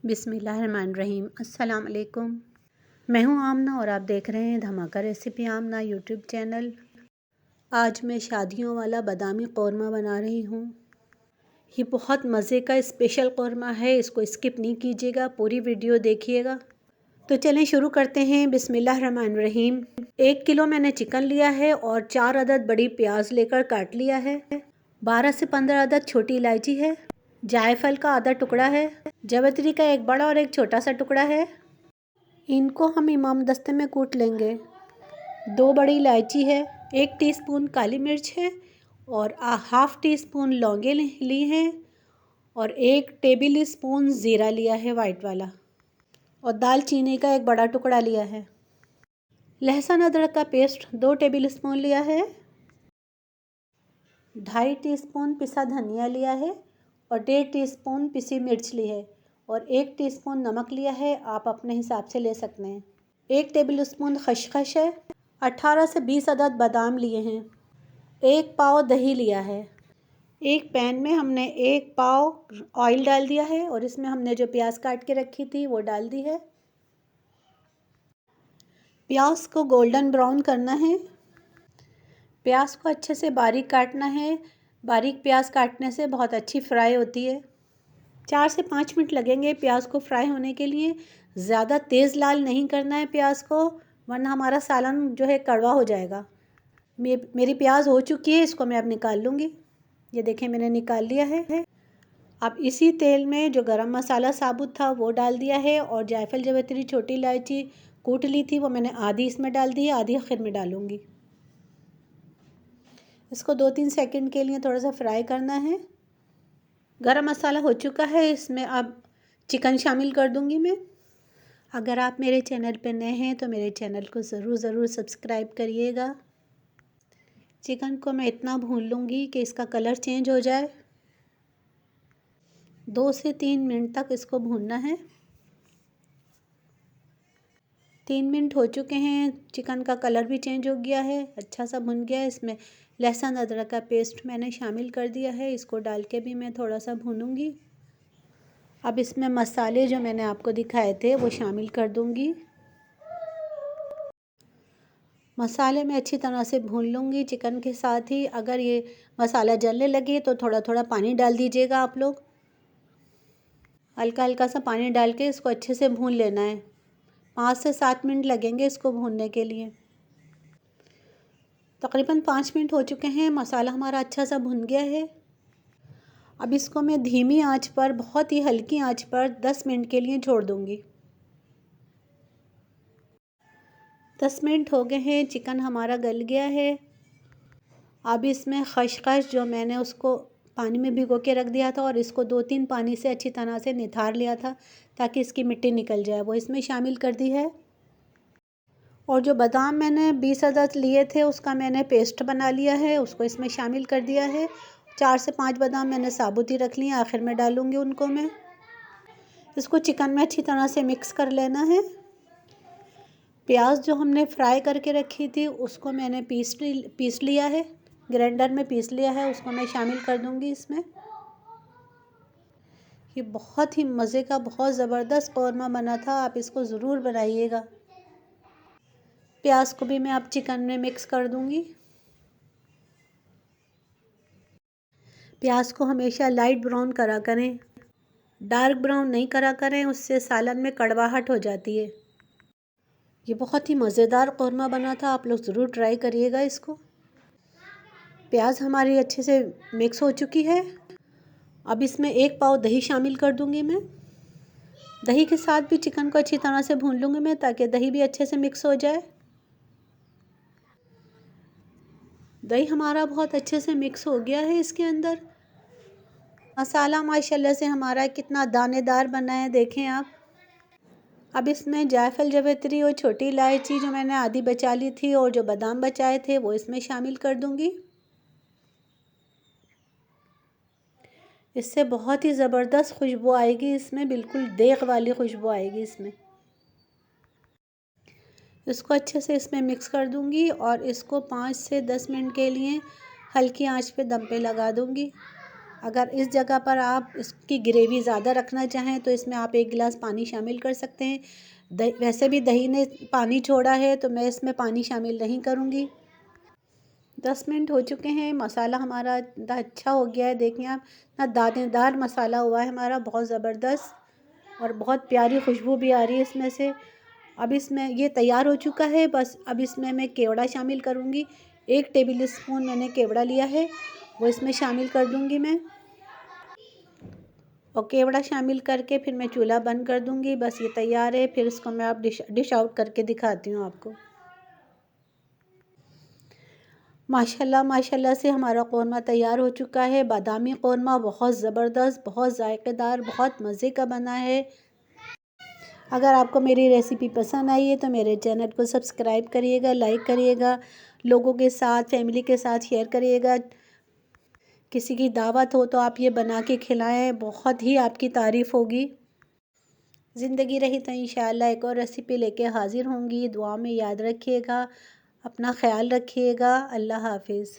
बिस्मिल्लाहिर्रहमानिर्रहीम। अस्सलाम वालेकुम। मैं हूं आमना और आप देख रहे हैं धमाका रेसिपी आमना यूट्यूब चैनल। आज मैं शादियों वाला बादामी कौरमा बना रही हूं। ये बहुत मज़े का स्पेशल कौरमा है, इसको स्किप नहीं कीजिएगा, पूरी वीडियो देखिएगा। तो चलें शुरू करते हैं। बिस्मिल्लाहिर्रहमानिर्रहीम। 1 किलो मैंने चिकन लिया है और 4 अदद बड़ी प्याज लेकर काट लिया है। 12 से 15 अदद छोटी इलायची है। जायफल का आधा टुकड़ा है। जावित्री का एक बड़ा और एक छोटा सा टुकड़ा है। इनको हम इमाम दस्ते में कूट लेंगे। 2 बड़ी इलायची है। 1 टीस्पून काली मिर्च है और हाफ़ टी स्पून लौंगे ली हैं और 1 टेबल स्पून ज़ीरा लिया है वाइट वाला और दालचीनी का एक बड़ा टुकड़ा लिया है। लहसुन अदरक का पेस्ट 2 टेबल स्पून लिया है। 2.5 टीस्पून पिसा धनिया लिया है और 1.5 टीस्पून पिसी मिर्च ली है और 1 टीस्पून नमक लिया है, आप अपने हिसाब से ले सकते हैं। 1 टेबल स्पून खसखस है। 18 से 20 अदद बादाम लिए हैं। 1 पाव दही लिया है। एक पैन में हमने 1 पाव ऑयल डाल दिया है और इसमें हमने जो प्याज काट के रखी थी वो डाल दी है। प्याज को गोल्डन ब्राउन करना है। प्याज को अच्छे से बारीक काटना है। बारीक प्याज काटने से बहुत अच्छी फ्राई होती है। 4 से 5 मिनट लगेंगे प्याज को फ्राई होने के लिए। ज़्यादा तेज़ लाल नहीं करना है प्याज को, वरना हमारा सालन जो है कड़वा हो जाएगा। मेरी प्याज हो चुकी है, इसको मैं अब निकाल लूँगी। ये देखें मैंने निकाल लिया है। अब इसी तेल में जो गरम मसाला साबुत था वो डाल दिया है और जायफल जावित्री छोटी इलायची कूट ली थी वो मैंने आधी इसमें डाल दी है, आधी आखिर में डालूँगी। इसको 2-3 सेकंड के लिए थोड़ा सा फ्राई करना है। गरम मसाला हो चुका है, इसमें अब चिकन शामिल कर दूंगी मैं। अगर आप मेरे चैनल पर नए हैं तो मेरे चैनल को ज़रूर सब्सक्राइब करिएगा। चिकन को मैं इतना भून लूँगी कि इसका कलर चेंज हो जाए। 2 से 3 मिनट तक इसको भूनना है। 3 मिनट हो चुके हैं, चिकन का कलर भी चेंज हो गया है, अच्छा सा भुन गया है। इसमें लहसुन अदरक का पेस्ट मैंने शामिल कर दिया है, इसको डाल के भी मैं थोड़ा सा भूनूंगी। अब इसमें मसाले जो मैंने आपको दिखाए थे वो शामिल कर दूंगी। मसाले में अच्छी तरह से भून लूँगी चिकन के साथ ही। अगर ये मसाला जलने लगे तो थोड़ा थोड़ा पानी डाल दीजिएगा आप लोग। हल्का हल्का सा पानी डाल के इसको अच्छे से भून लेना है। 5 से 7 मिनट लगेंगे इसको भूनने के लिए। तकरीबन 5 मिनट हो चुके हैं, मसाला हमारा अच्छा सा भुन गया है। अब इसको मैं धीमी आंच पर, बहुत ही हल्की आंच पर 10 मिनट के लिए छोड़ दूँगी। 10 मिनट हो गए हैं, चिकन हमारा गल गया है। अब इसमें खसखस जो मैंने उसको पानी में भिगो के रख दिया था और इसको 2-3 पानी से अच्छी तरह से निथार लिया था ताकि इसकी मिट्टी निकल जाए, वो इसमें शामिल कर दी है। और जो बादाम मैंने 20 अदद लिए थे उसका मैंने पेस्ट बना लिया है, उसको इसमें शामिल कर दिया है। 4 से 5 बादाम मैंने साबुत ही रख लिए, आखिर में डालूँगी उनको मैं। इसको चिकन में अच्छी तरह से मिक्स कर लेना है। प्याज जो हमने फ्राई करके रखी थी उसको मैंने पीस लिया है, ग्राइंडर में पीस लिया है, उसको मैं शामिल कर दूंगी इसमें। ये बहुत ही मज़े का, बहुत ज़बरदस्त कौरमा बना था, आप इसको ज़रूर बनाइएगा। प्याज को भी मैं अब चिकन में मिक्स कर दूंगी। प्याज को हमेशा लाइट ब्राउन करा करें, डार्क ब्राउन नहीं करा करें, उससे सालन में कड़वाहट हो जाती है। ये बहुत ही मज़ेदार कौरमा बना था, आप लोग ज़रूर ट्राई करिएगा इसको। प्याज हमारी अच्छे से मिक्स हो चुकी है। अब इसमें 1 पाव दही शामिल कर दूंगी मैं। दही के साथ भी चिकन को अच्छी तरह से भून लूँगी मैं ताकि दही भी अच्छे से मिक्स हो जाए। दही हमारा बहुत अच्छे से मिक्स हो गया है इसके अंदर। मसाला माशाल्लाह से हमारा कितना दानेदार बना है, देखें आप। अब इसमें जायफल जावित्री और छोटी इलायची जो मैंने आधी बचा ली थी और जो बादाम बचाए थे वो इसमें शामिल कर दूंगी। इससे बहुत ही ज़बरदस्त खुशबू आएगी इसमें, बिल्कुल देग वाली खुशबू आएगी इसमें। इसको अच्छे से इसमें मिक्स कर दूंगी और इसको 5 से 10 मिनट के लिए हल्की आंच पे दम पे लगा दूंगी। अगर इस जगह पर आप इसकी ग्रेवी ज़्यादा रखना चाहें तो इसमें आप 1 गिलास पानी शामिल कर सकते हैं। वैसे भी दही ने पानी छोड़ा है तो मैं इसमें पानी शामिल नहीं करूँगी। 10 मिनट हो चुके हैं, मसाला हमारा इतना अच्छा हो गया है, देखिए आप ना दानेदार मसाला हुआ है हमारा, बहुत ज़बरदस्त और बहुत प्यारी खुशबू भी आ रही है इसमें से। अब इसमें ये तैयार हो चुका है, बस अब इसमें मैं केवड़ा शामिल करूँगी। 1 टेबल स्पून मैंने केवड़ा लिया है, वो इसमें शामिल कर दूँगी मैं। और केवड़ा शामिल करके फिर मैं चूल्हा बंद कर दूँगी। बस ये तैयार है, फिर इसको मैं अब डिश आउट करके दिखाती हूँ आपको। माशाल्लाह माशाल्लाह से हमारा क़ोरमा तैयार हो चुका है। बादामी क़ोरमा बहुत ज़बरदस्त, बहुत ज़ायक़ेदार, बहुत मज़े का बना है। अगर आपको मेरी रेसिपी पसंद आई है तो मेरे चैनल को सब्सक्राइब करिएगा, लाइक करिएगा, लोगों के साथ, फैमिली के साथ शेयर करिएगा। किसी की दावत हो तो आप ये बना के खिलाएँ, बहुत ही आपकी तारीफ़ होगी। ज़िंदगी रही तो इंशाअल्लाह एक और रेसिपी लेके हाज़िर होंगी। दुआ में याद रखिएगा, अपना ख़्याल रखिएगा। अल्लाह हाफ़िज़।